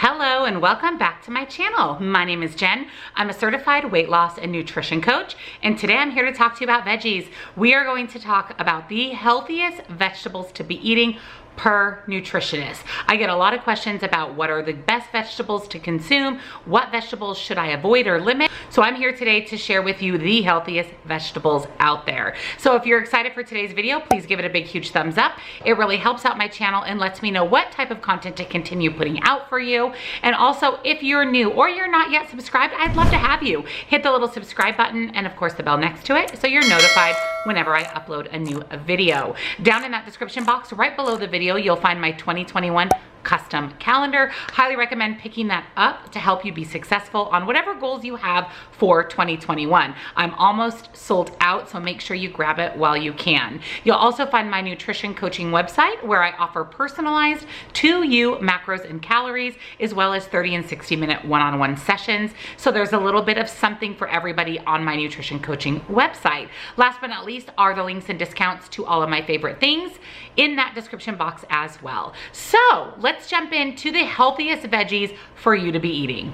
Hello and welcome back to my channel. My name is Jen. I'm a certified weight loss and nutrition coach, and today I'm here to talk to you about veggies. We are going to talk about the healthiest vegetables to be eating per nutritionist. I get a lot of questions about what are the best vegetables to consume, what vegetables should I avoid or limit. So I'm here today to share with you the healthiest vegetables out there. So if you're excited for today's video, please give it a big, huge thumbs up. It really helps out my channel and lets me know what type of content to continue putting out for you. And also, if you're new or you're not yet subscribed, I'd love to have you. Hit the little subscribe button and of course the bell next to it so you're notified whenever I upload a new video. Down in that description box right below the video, you'll find my 2021 custom calendar. Highly recommend picking that up to help you be successful on whatever goals you have for 2021. I'm almost sold out, so make sure you grab it while you can. You'll also find my nutrition coaching website where I offer personalized to you macros and calories, as well as 30 and 60-minute one-on-one sessions. So there's a little bit of something for everybody on my nutrition coaching website. Last but not least are the links and discounts to all of my favorite things in that description box as well. So let's jump into the healthiest veggies for you to be eating.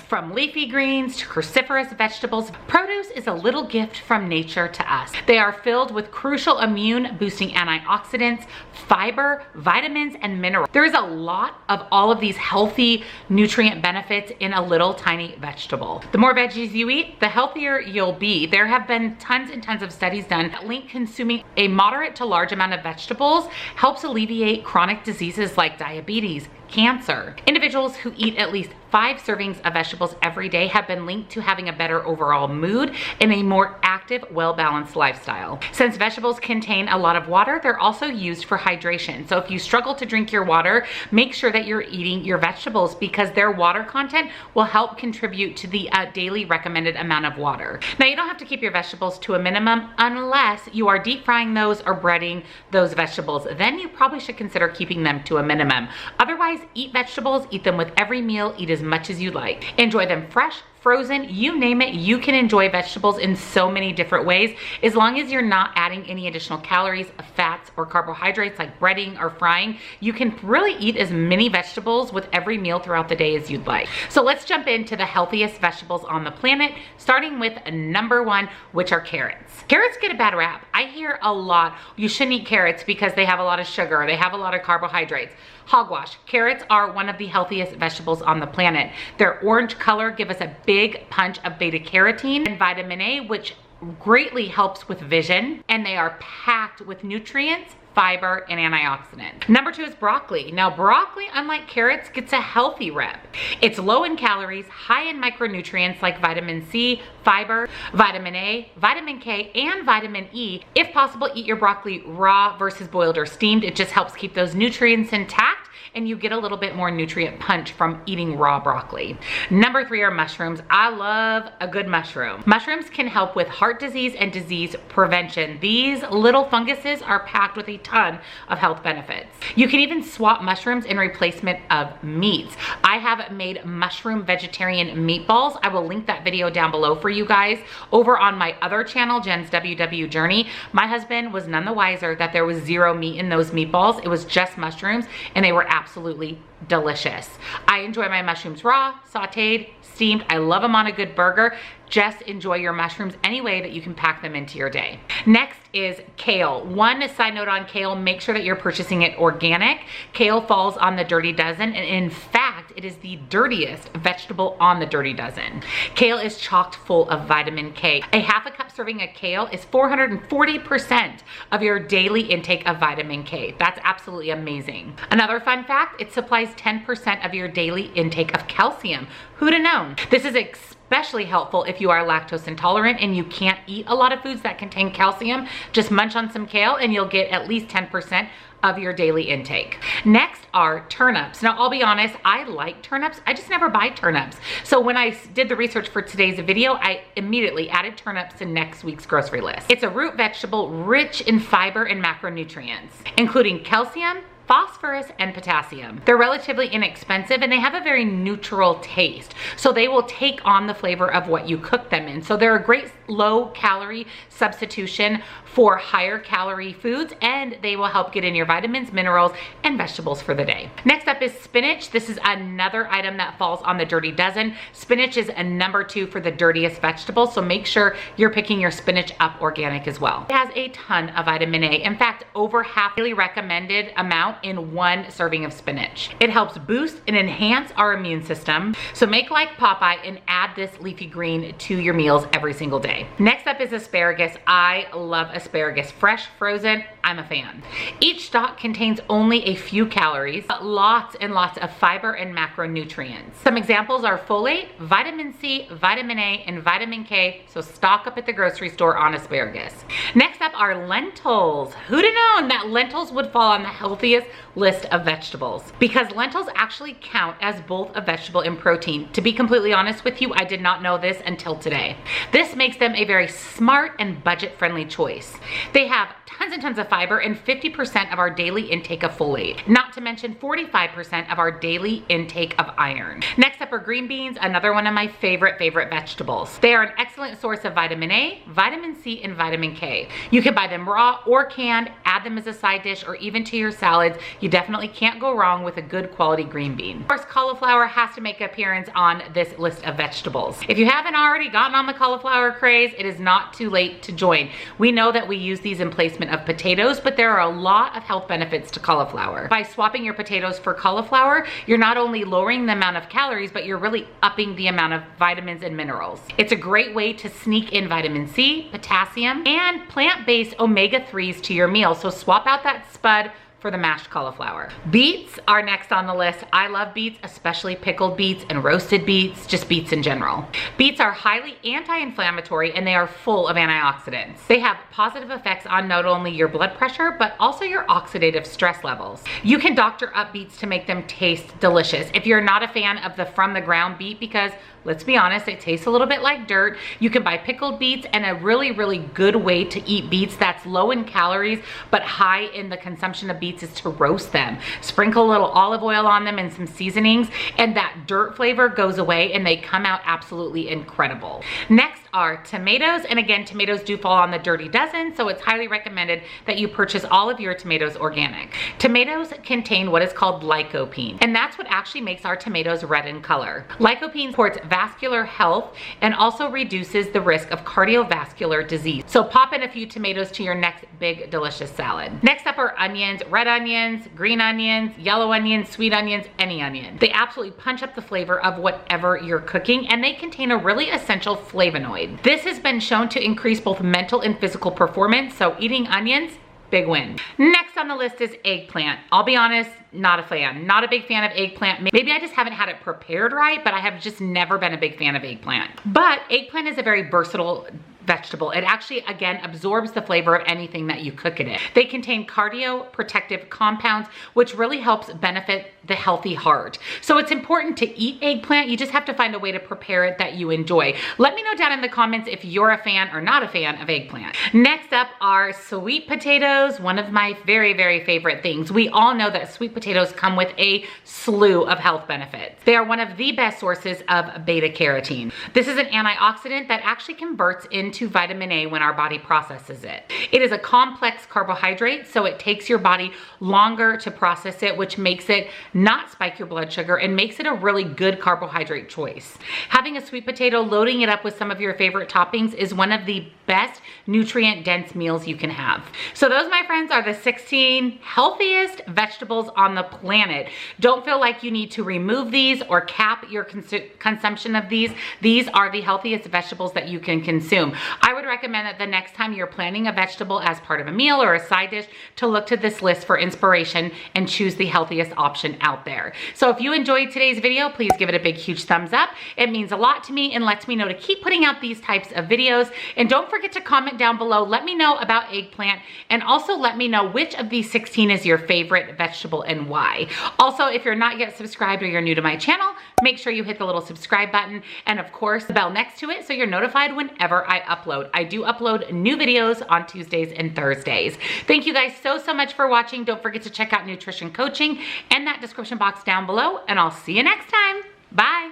From leafy greens to cruciferous vegetables, produce is a little gift from nature to us. They are filled with crucial immune boosting antioxidants, fiber, vitamins, and minerals. There is a lot of all of these healthy nutrient benefits in a little tiny vegetable. The more veggies you eat, the healthier you'll be. There have been tons and tons of studies done that link consuming a moderate to large amount of vegetables helps alleviate chronic diseases like diabetes, cancer. Individuals who eat at least 5 servings of vegetables every day have been linked to having a better overall mood and a more active, well-balanced lifestyle. Since vegetables contain a lot of water, they're also used for hydration. So if you struggle to drink your water, make sure that you're eating your vegetables because their water content will help contribute to the daily recommended amount of water. Now, you don't have to keep your vegetables to a minimum unless you are deep frying those or breading those vegetables. Then you probably should consider keeping them to a minimum. Otherwise, eat vegetables, eat them with every meal, eat as much as you like. Enjoy them fresh, frozen, you name it. You can enjoy vegetables in so many different ways as long as you're not adding any additional calories, fats, or carbohydrates like breading or frying. You can really eat as many vegetables with every meal throughout the day as you'd like. So let's jump into the healthiest vegetables on the planet, starting with number 1, which are carrots. Carrots get a bad rap. I hear a lot, you shouldn't eat carrots because they have a lot of sugar, they have a lot of carbohydrates. Hogwash. Carrots are one of the healthiest vegetables on the planet. Their orange color gives us a big punch of beta carotene and vitamin A, which greatly helps with vision, and they are packed with nutrients, fiber, and antioxidants. Number 2 is broccoli. Now, broccoli, unlike carrots, gets a healthy rep. It's low in calories, high in micronutrients like vitamin C, fiber, vitamin A, vitamin K, and vitamin E. If possible, eat your broccoli raw versus boiled or steamed. It just helps keep those nutrients intact, and you get a little bit more nutrient punch from eating raw broccoli. Number 3 are mushrooms. I love a good mushroom. Mushrooms can help with heart disease and disease prevention. These little funguses are packed with a ton of health benefits. You can even swap mushrooms in replacement of meats. I have made mushroom vegetarian meatballs. I will link that video down below for you guys. Over on my other channel, jennswwjourney, Journey, my husband was none the wiser that there was 0 meat in those meatballs. It was just mushrooms, and they were absolutely delicious. I enjoy my mushrooms raw, sauteed, steamed. I love them on a good burger. Just enjoy your mushrooms any way that you can pack them into your day. Next is kale. One side note on kale, make sure that you're purchasing it organic. Kale falls on the dirty dozen, and in fact, it is the dirtiest vegetable on the dirty dozen. Kale is chocked full of vitamin K. A half a cup serving of kale is 440% of your daily intake of vitamin K. That's absolutely amazing. Another fun fact, it supplies 10% of your daily intake of calcium. Who'd have known? This is especially helpful if you are lactose intolerant and you can't eat a lot of foods that contain calcium. Just munch on some kale and you'll get at least 10% of your daily intake. Next are turnips. Now, I'll be honest, I like turnips. I just never buy turnips. So when I did the research for today's video, I immediately added turnips to next week's grocery list. It's a root vegetable rich in fiber and macronutrients, including calcium, phosphorus, and potassium. They're relatively inexpensive and they have a very neutral taste. So they will take on the flavor of what you cook them in. So they're a great low calorie substitution for higher calorie foods, and they will help get in your vitamins, minerals, and vegetables for the day. Next up is spinach. This is another item that falls on the dirty dozen. Spinach is a number 2 for the dirtiest vegetable, so make sure you're picking your spinach up organic as well. It has a ton of vitamin A. In fact, over half the recommended amount in 1 serving of spinach. It helps boost and enhance our immune system. So make like Popeye and add this leafy green to your meals every single day. Next up is asparagus. I love asparagus. Fresh, frozen, I'm a fan. Each stalk contains only a few calories, but lots and lots of fiber and macronutrients. Some examples are folate, vitamin C, vitamin A, and vitamin K, so stock up at the grocery store on asparagus. Next up are lentils. Who'd have known that lentils would fall on the healthiest list of vegetables? Because lentils actually count as both a vegetable and protein. To be completely honest with you, I did not know this until today. This makes them a very smart and budget-friendly choice. They have tons and tons of fiber and 50% of our daily intake of folate, not to mention 45% of our daily intake of iron. Next up are green beans, another one of my favorite vegetables. They are an excellent source of vitamin A, vitamin C, and vitamin K. You can buy them raw or canned, add them as a side dish, or even to your salads. You definitely can't go wrong with a good quality green bean. Of course, cauliflower has to make an appearance on this list of vegetables. If you haven't already gotten on the cauliflower craze, it is not too late to join. We know that we use these in placement of potatoes, but there are a lot of health benefits to cauliflower. By swapping your potatoes for cauliflower, you're not only lowering the amount of calories, but you're really upping the amount of vitamins and minerals. It's a great way to sneak in vitamin C, potassium, and plant-based omega-3s to your meal. So swap out that spud for the mashed cauliflower. Beets are next on the list. I love beets, especially pickled beets and roasted beets, just beets in general. Beets are highly anti-inflammatory and they are full of antioxidants. They have positive effects on not only your blood pressure, but also your oxidative stress levels. You can doctor up beets to make them taste delicious. If you're not a fan of the from the ground beet, because let's be honest, it tastes a little bit like dirt, you can buy pickled beets, and a really good way to eat beets that's low in calories but high in the consumption of beets is to roast them. Sprinkle a little olive oil on them and some seasonings, and that dirt flavor goes away and they come out absolutely incredible. Next are tomatoes, and again, tomatoes do fall on the dirty dozen, so it's highly recommended that you purchase all of your tomatoes organic. Tomatoes contain what is called lycopene, and that's what actually makes our tomatoes red in color. Lycopene supports vascular health and also reduces the risk of cardiovascular disease. So pop in a few tomatoes to your next big delicious salad. Next up are onions, red onions, green onions, yellow onions, sweet onions, any onion. They absolutely punch up the flavor of whatever you're cooking, and they contain a really essential flavonoid. This has been shown to increase both mental and physical performance, so eating onions, big win. Next on the list is eggplant. I'll be honest, not a fan. Not a big fan of eggplant. Maybe I just haven't had it prepared right, but I have just never been a big fan of eggplant. But eggplant is a very versatile vegetable. It actually, again, absorbs the flavor of anything that you cook in it. They contain cardioprotective compounds, which really helps benefit the healthy heart. So it's important to eat eggplant. You just have to find a way to prepare it that you enjoy. Let me know down in the comments if you're a fan or not a fan of eggplant. Next up are sweet potatoes, one of my very favorite things. We all know that sweet potatoes come with a slew of health benefits. They are one of the best sources of beta carotene. This is an antioxidant that actually converts into vitamin A when our body processes it. It is a complex carbohydrate, so it takes your body longer to process it, which makes it not spike your blood sugar and makes it a really good carbohydrate choice. Having a sweet potato, loading it up with some of your favorite toppings is one of the best nutrient-dense meals you can have. So those, my friends, are the 16 healthiest vegetables on the planet. Don't feel like you need to remove these or cap your consumption of these. These are the healthiest vegetables that you can consume. I would recommend that the next time you're planning a vegetable as part of a meal or a side dish to look to this list for inspiration and choose the healthiest option out there. So if you enjoyed today's video, please give it a big, huge thumbs up. It means a lot to me and lets me know to keep putting out these types of videos. And don't forget to comment down below. Let me know about eggplant, and also let me know which of these 16 is your favorite vegetable and why. Also, if you're not yet subscribed or you're new to my channel, Make sure you hit the little subscribe button and of course the bell next to it so you're notified whenever I upload. I do upload new videos on Tuesdays and Thursdays. Thank you guys so much for watching. Don't forget to check out nutrition coaching and that description box down below, and I'll see you next time. Bye.